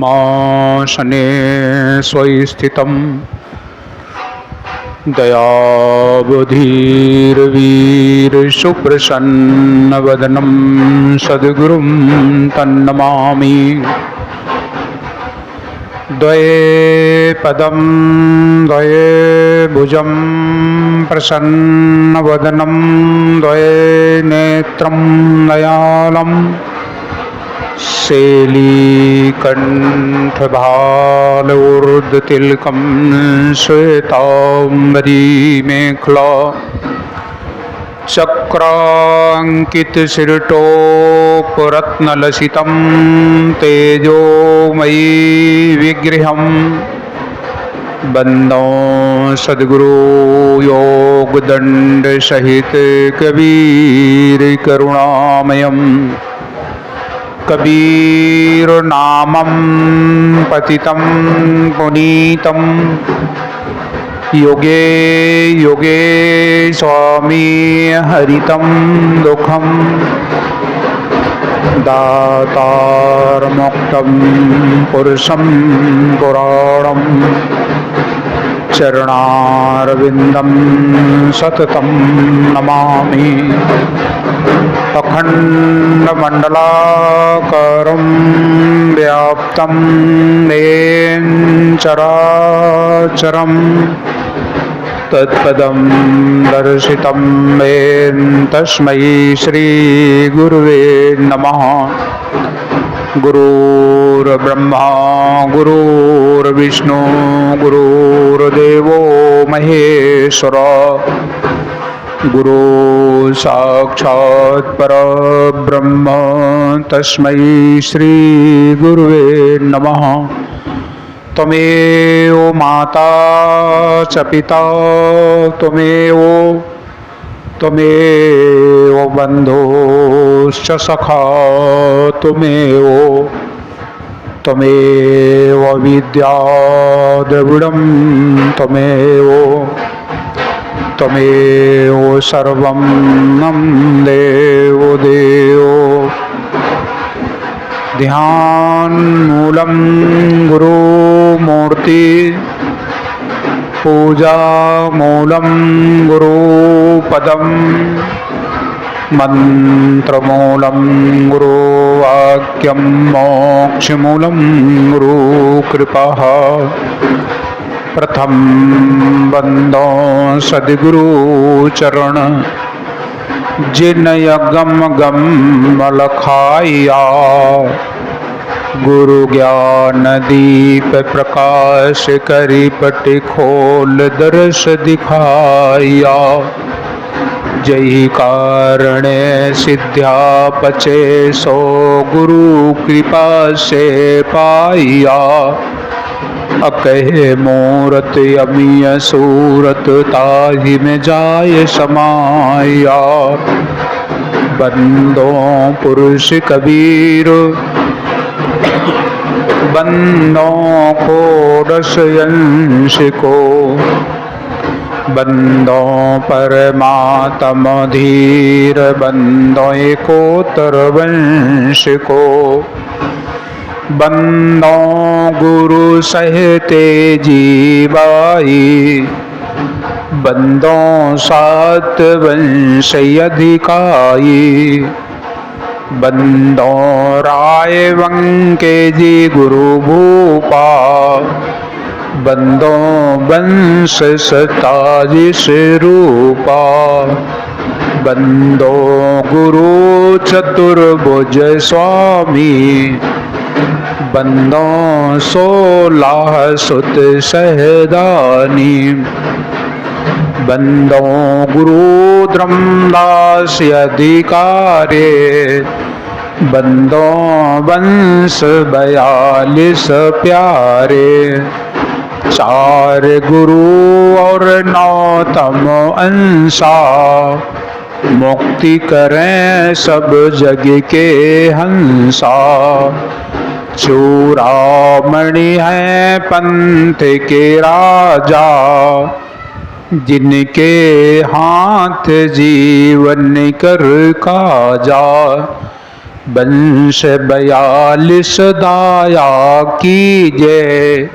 माशने स्वयि स्थितं दयावधीर्वीरशुप्रसन्नवदनं सद्गुरुं तन्नमामि। द्वये पदं द्वये भुजं प्रसन्नवदनं द्वये नेत्रं दयालं शेलीकण्ठभालूर्ध्वतिलकं श्वेताम्बरी मेखला चक्राङ्कितशिरटोपरत्नलसितं तेजोमयी विग्रहं वन्दे सद्गुरु योगदण्डसहित कबीर करुणामयम्। कबीर नामं पतितं पुनीतं युगे युगे स्वामी हरितं दुःखं दातारमुक्तं पुरुषं पुराणं चरणारविन्दं सततं नमामि। अखण्डमण्डलाकारं व्याप्तं येन चराचरं तत्पदं दर्शितं येन तस्मै श्रीगुरुवे नमः। गुरुर्ब्रह्मा गुरुर्विष्णु गुरुर्देवो महेश्वरा गुरु साक्षात् परब्रह्म तस्मै श्री गुरुवे नमः। त्वमेव माता च पिता त्वमेव बन्धुश्च सखा त्वमेव विद्या द्रविडं त्वमेव सर्वं मम देवो देवो। ध्यानमूलं गुरुमूर्ति पूजामूलं गुरुपदं मन्त्रमूलं गुरुवाक्यं मोक्षमूलं गुरुकृपा। प्रथम बंदो सद्गुरु चरण जिन यगम गम लखाया। गुरु ज्ञान दीप प्रकाश करी पट खोल दर्श दिखाया। जय कारण सिद्ध्या पचे सो गुरु कृपा से पाया। अकहे मूरत अमीय सूरत ताहि में जाय समाया। बंदो पुरुष कबीर बंदों को रस अंश को। बंदों परमात्म धीर बंदों को तरवंश को। बंदों गुरु सहते जीवाई। बंदों सात वंश अधिकाई। बंदों राय वंके जी गुरु भूपा। बंदों वंश सताजिश रूपा। बंदों गुरु चतुर्भुज स्वामी। बंदों 16 सुत सहदानी। बंदों गुरु धर्मदास अधिकारे। बंदों वंश 42 प्यारे। 4 गुरु और 9 तम अंसा। मुक्ति करें सब जग के हंसा। चूड़ामणि है पंथ के राजा। जिनके हाथ जीवन कर काजा। वंश 42 दाया कीजे,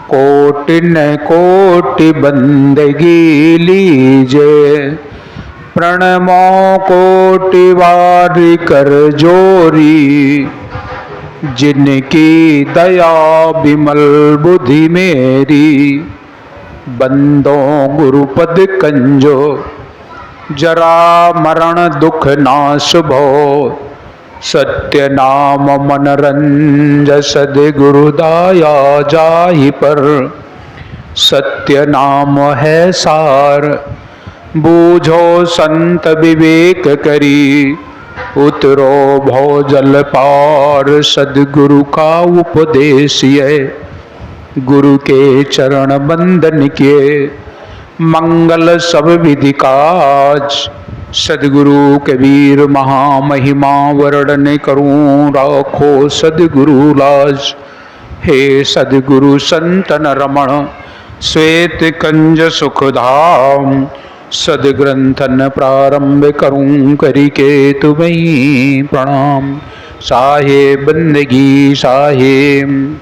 कोटि न कोटि बंदगी लीजे। प्रणमो कोटि बार कर जोरी, जिनकी दया विमल बुद्धि मेरी। बंदो गुरुपद कंजो, जरा मरण दुख नाश भो। सत्य नाम मन रंज, सद्गुरु दाया जाहि पर। सत्य नाम है सार, बूझो संत विवेक करी। उतरो भव जल पार, सद्गुरु का उपदेश ये। गुरु के चरण बंदन के, मंगल सब विधि काज। सद्गुरु कबीर महामहिमा, वर्णन करूं राखो सद्गुरु लाज। हे सद्गुरु संतन रमण, श्वेत कंज सुखधाम। सदग्रंथन प्रारंभ करूं, करिके तुम्हें प्रणाम। साहेब बंदगी साहेब।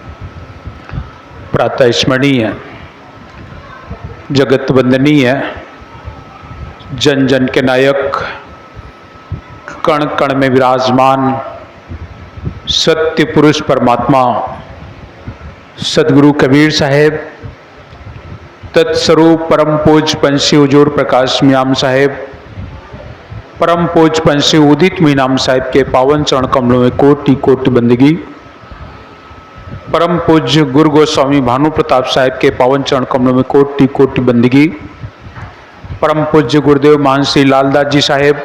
प्रातः स्मरणीय, जगत वंदनीय, जन जन के नायक, कण कण में विराजमान सत्य पुरुष परमात्मा सदगुरु कबीर साहेब, तत्स्वरूप परम पूज्य पंछी हुजूर प्रकाश मीनाम साहेब, परम पूज्य पंछी उदित मीनाम साहेब के पावन चरण कमलों में कोटि कोटि बंदगी। परम पूज्य गुरु गोस्वामी भानु प्रताप साहेब के पावन चरण कमलों में कोटि कोटि बंदगी। परम पूज्य गुरुदेव मानसी लालदास जी साहेब,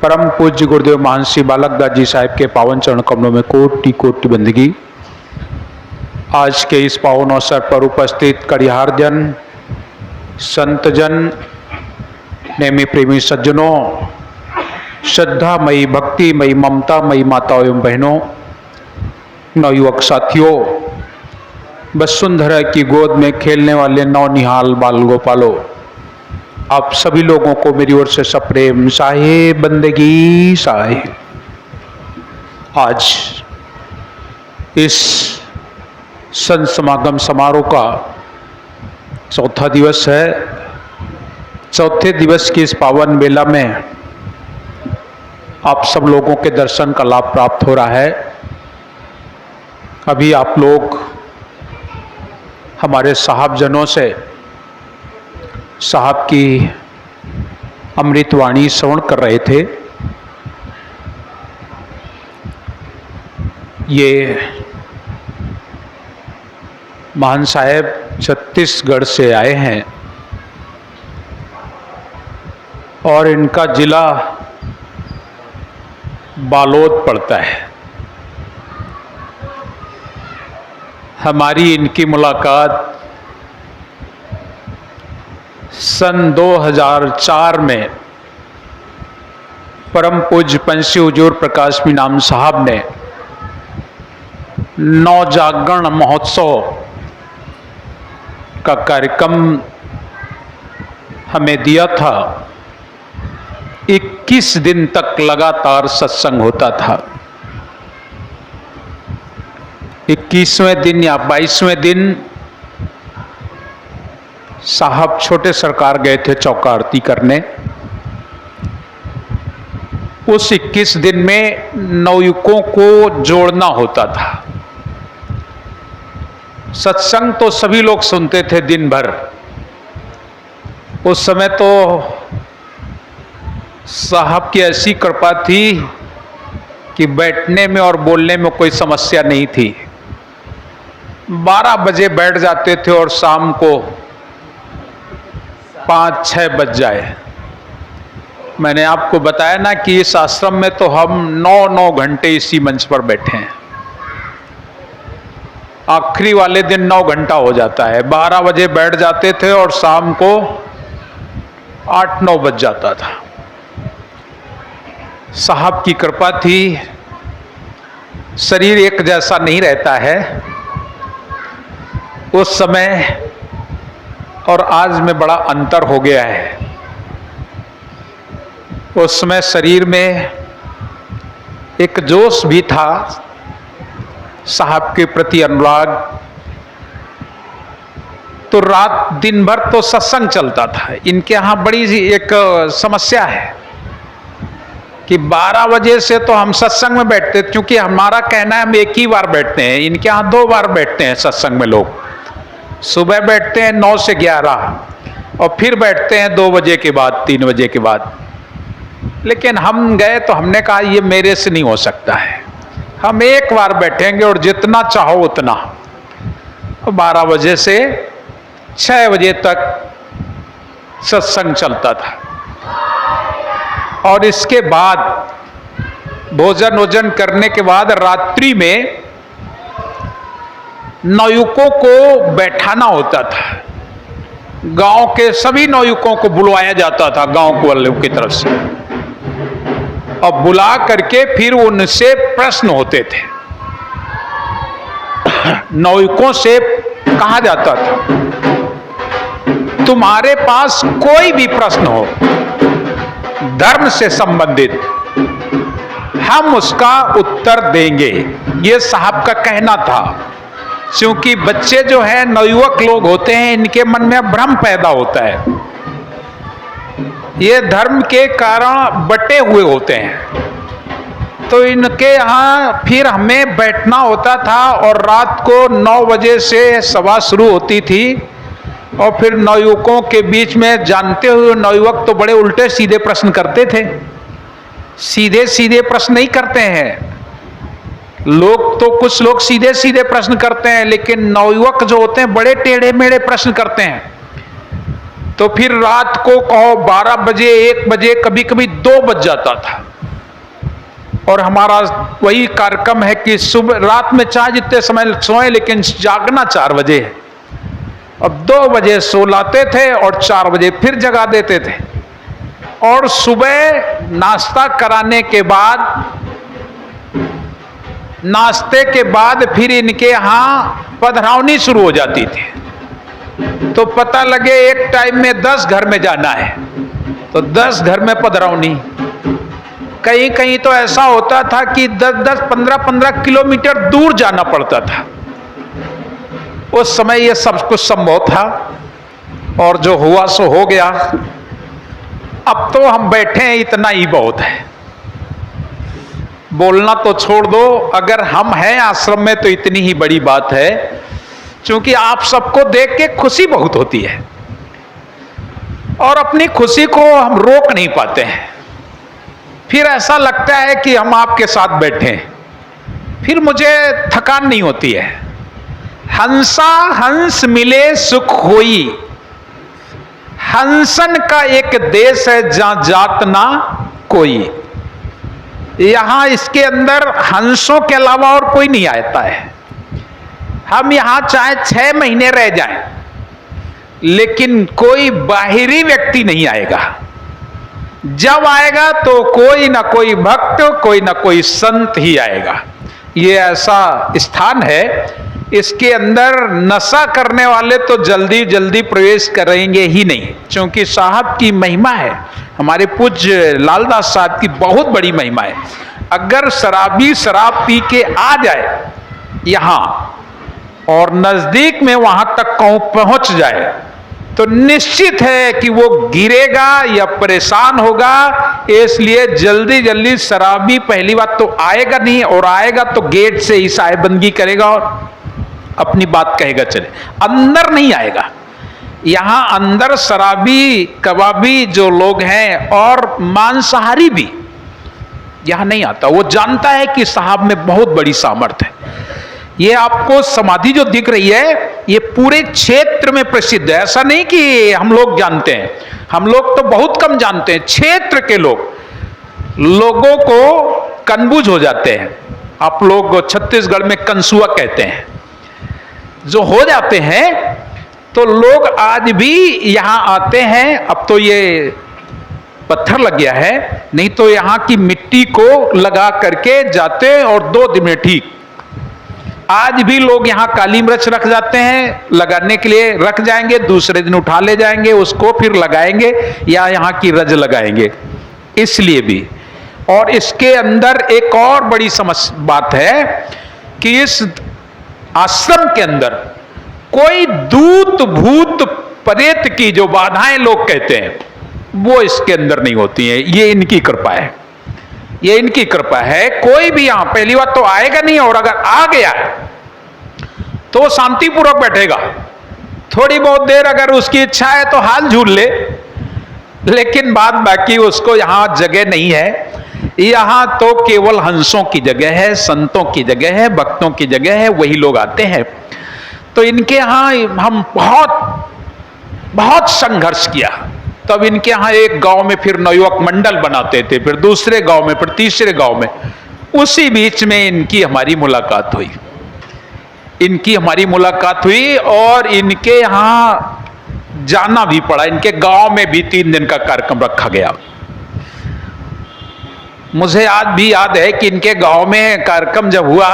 परम पूज्य गुरुदेव मानसी बालकदास जी साहेब के पावन चरण कमलों में कोटि कोटि बंदगी। आज के इस पावन अवसर पर उपस्थित कड़िहार जन, संत जन, नेमी प्रेमी सज्जनों, श्रद्धामयी भक्तिमयी ममतामयी माताओं एवं बहनों, नवयुवक साथियों, वसुंधरा की गोद में खेलने वाले नौनिहाल बाल गोपालों, आप सभी लोगों को मेरी ओर से सप्रेम साहेब बंदगी साहेब। आज इस संत समागम समारोह का चौथा दिवस है। चौथे दिवस की इस पावन बेला में आप सब लोगों के दर्शन का लाभ प्राप्त हो रहा है। अभी आप लोग हमारे साहबजनों से साहब की अमृतवाणी श्रवण कर रहे थे। ये महान साहेब छत्तीसगढ़ से आए हैं और इनका जिला बालोद पड़ता है। हमारी इनकी मुलाकात सन 2004 में परम पूज्य पंछी हुजूर प्रकाश मीनाम साहब ने नवजागरण महोत्सव का कार्यक्रम हमें दिया था। 21 दिन तक लगातार सत्संग होता था। 21वें दिन या 22वें दिन साहब छोटे सरकार गए थे चौका आरती करने। उस 21 दिन में नवयुवकों को जोड़ना होता था। सत्संग तो सभी लोग सुनते थे दिन भर। उस समय तो साहब की ऐसी कृपा थी कि बैठने में और बोलने में कोई समस्या नहीं थी। 12 बजे बैठ जाते थे और शाम को 5-6 बज जाए। मैंने आपको बताया ना कि इस आश्रम में तो हम 9-9 घंटे इसी मंच पर बैठे हैं। आखिरी वाले दिन 9 घंटा हो जाता है। 12 बजे बैठ जाते थे और शाम को 8-9 बज जाता था। साहब की कृपा थी। शरीर एक जैसा नहीं रहता है। उस समय और आज में बड़ा अंतर हो गया है। उस समय शरीर में एक जोश भी था साहब के प्रति, अनुराग। तो रात दिन भर तो सत्संग चलता था। इनके यहाँ बड़ी एक समस्या है कि 12 बजे से तो हम सत्संग में बैठते, क्योंकि हमारा कहना है हम एक ही बार बैठते हैं। इनके यहाँ 2 बार बैठते हैं सत्संग में लोग। सुबह बैठते हैं 9 से 11 और फिर बैठते हैं 2 बजे के बाद, 3 बजे के बाद। लेकिन हम गए तो हमने कहा ये मेरे से नहीं हो सकता है, हम एक बार बैठेंगे और जितना चाहो उतना। 12 बजे से 6 बजे तक सत्संग चलता था और इसके बाद भोजन वोजन करने के बाद रात्रि में नवयुवकों को बैठाना होता था। गांव के सभी नवयुवकों को बुलवाया जाता था गांव वालों की तरफ से, और बुला करके फिर उनसे प्रश्न होते थे। नवयुवकों से कहा जाता था तुम्हारे पास कोई भी प्रश्न हो धर्म से संबंधित, हम उसका उत्तर देंगे। ये साहब का कहना था। क्योंकि बच्चे जो है नवयुवक लोग होते हैं, इनके मन में भ्रम पैदा होता है, ये धर्म के कारण बटे हुए होते हैं। तो इनके यहाँ फिर हमें बैठना होता था और रात को 9 बजे से सभा शुरू होती थी और फिर नवयुवकों के बीच में, जानते हुए नवयुवक तो बड़े उल्टे सीधे प्रश्न करते थे। सीधे सीधे प्रश्न नहीं करते हैं लोग, तो कुछ लोग सीधे सीधे प्रश्न करते हैं, लेकिन नवयुवक जो होते हैं बड़े टेढ़े मेढ़े प्रश्न करते हैं। तो फिर रात को कहो 12 बजे, 1 बजे, कभी कभी 2 बज जाता था। और हमारा वही कार्यक्रम है कि सुबह रात में चाहे जितने समय सोए, लेकिन जागना 4 बजे है। अब 2 बजे सो लाते थे और 4 बजे फिर जगा देते थे। और सुबह नाश्ता कराने के बाद, नाश्ते के बाद फिर इनके यहाँ पधरावनी शुरू हो जाती थी। तो पता लगे एक टाइम में 10 घर में जाना है, तो 10 घर में पधरावनी। कहीं कहीं तो ऐसा होता था कि 10-10, 15-15 किलोमीटर दूर जाना पड़ता था। उस समय ये सब कुछ संभव था और जो हुआ सो हो गया। अब तो हम बैठे हैं, इतना ही बहुत है। बोलना तो छोड़ दो, अगर हम हैं आश्रम में तो इतनी ही बड़ी बात है। क्योंकि आप सबको देख के खुशी बहुत होती है और अपनी खुशी को हम रोक नहीं पाते हैं। फिर ऐसा लगता है कि हम आपके साथ बैठे हैं, फिर मुझे थकान नहीं होती है। हंसा हंस मिले सुख होई, हंसन का एक देश है जहां जात ना कोई। यहां इसके अंदर हंसों के अलावा और कोई नहीं आता है। हम यहां चाहे 6 महीने रह जाएं, लेकिन कोई बाहरी व्यक्ति नहीं आएगा। जब आएगा तो कोई ना कोई भक्त, कोई ना कोई संत ही आएगा। ये ऐसा स्थान है, इसके अंदर नशा करने वाले तो जल्दी जल्दी प्रवेश करेंगे ही नहीं। क्योंकि साहब की महिमा है, हमारे पूज्य लालदास साहब की बहुत बड़ी महिमा है। अगर शराबी शराब पी के आ जाए यहाँ और नजदीक में वहां तक पहुंच जाए, तो निश्चित है कि वो गिरेगा या परेशान होगा। इसलिए जल्दी जल्दी शराबी पहली बात तो आएगा नहीं, और आएगा तो गेट से ही साहेबंदगी करेगा और अपनी बात कहेगा चले, अंदर नहीं आएगा। यहां अंदर शराबी कबाबी जो लोग हैं और मांसाहारी भी यहां नहीं आता। वो जानता है कि साहब में बहुत बड़ी सामर्थ्य है। ये आपको समाधि जो दिख रही है, ये पूरे क्षेत्र में प्रसिद्ध है। ऐसा नहीं कि हम लोग जानते हैं, हम लोग तो बहुत कम जानते हैं। क्षेत्र के लोगों को कन्फ्यूज हो जाते हैं। आप लोग छत्तीसगढ़ में कंसुआ कहते हैं, जो हो जाते हैं। तो लोग आज भी यहां आते हैं। अब तो ये पत्थर लग गया है, नहीं तो यहां की मिट्टी को लगा करके जाते हैं और 2 दिन में ठीक। आज भी लोग यहाँ काली मिर्च रख जाते हैं, लगाने के लिए रख जाएंगे, दूसरे दिन उठा ले जाएंगे, उसको फिर लगाएंगे या यहाँ की रज लगाएंगे। इसलिए भी और इसके अंदर एक और बड़ी बात है कि इस आश्रम के अंदर कोई दूत भूत प्रेत की जो बाधाएं लोग कहते हैं वो इसके अंदर नहीं होती हैं। ये इनकी कृपा है, ये इनकी कृपा है। कोई भी यहां पहली बात तो आएगा नहीं, और अगर आ गया तो शांतिपूर्वक बैठेगा। थोड़ी बहुत देर अगर उसकी इच्छा है तो हाल झूल ले, लेकिन बाद बाकी उसको यहां जगह नहीं है। यहां तो केवल हंसों की जगह है, संतों की जगह है, भक्तों की जगह है, वही लोग आते हैं। तो इनके यहां हम बहुत संघर्ष किया। तब इनके यहां एक गांव में फिर नवयुवक मंडल बनाते थे, फिर दूसरे गांव में, फिर तीसरे गांव में। उसी बीच में इनकी हमारी मुलाकात हुई, इनकी हमारी मुलाकात हुई और इनके यहां जाना भी पड़ा। इनके गांव में भी 3 दिन का कार्यक्रम रखा गया। मुझे आज भी याद है कि इनके गांव में कार्यक्रम जब हुआ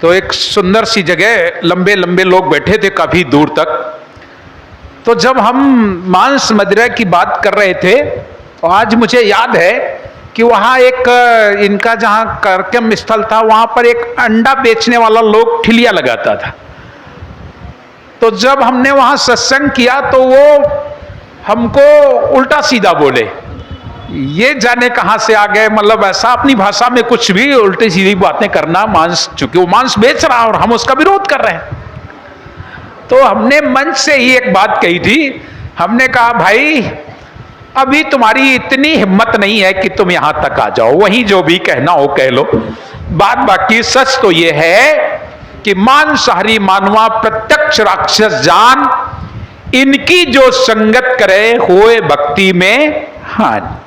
तो एक सुंदर सी जगह, लंबे लंबे लोग बैठे थे काफी दूर तक। तो जब हम मांस मदिरा की बात कर रहे थे तो आज मुझे याद है कि वहां एक इनका जहां कार्यक्रम स्थल था वहां पर एक अंडा बेचने वाला लोग ठिलिया लगाता था। तो जब हमने वहां सत्संग किया तो वो हमको उल्टा सीधा बोले, ये जाने कहां से आ गए, मतलब ऐसा अपनी भाषा में कुछ भी उल्टी सीधी बातें करना। मांस, चूंकि वो मांस बेच रहा और हम उसका विरोध कर रहे हैं। तो हमने मंच से ही एक बात कही थी, हमने कहा भाई अभी तुम्हारी इतनी हिम्मत नहीं है कि तुम यहां तक आ जाओ, वहीं जो भी कहना हो कह लो। बात बाकी सच तो यह है कि मांसाहारी मानवा प्रत्यक्ष राक्षस जान, इनकी जो संगत करे होए भक्ति में हानि।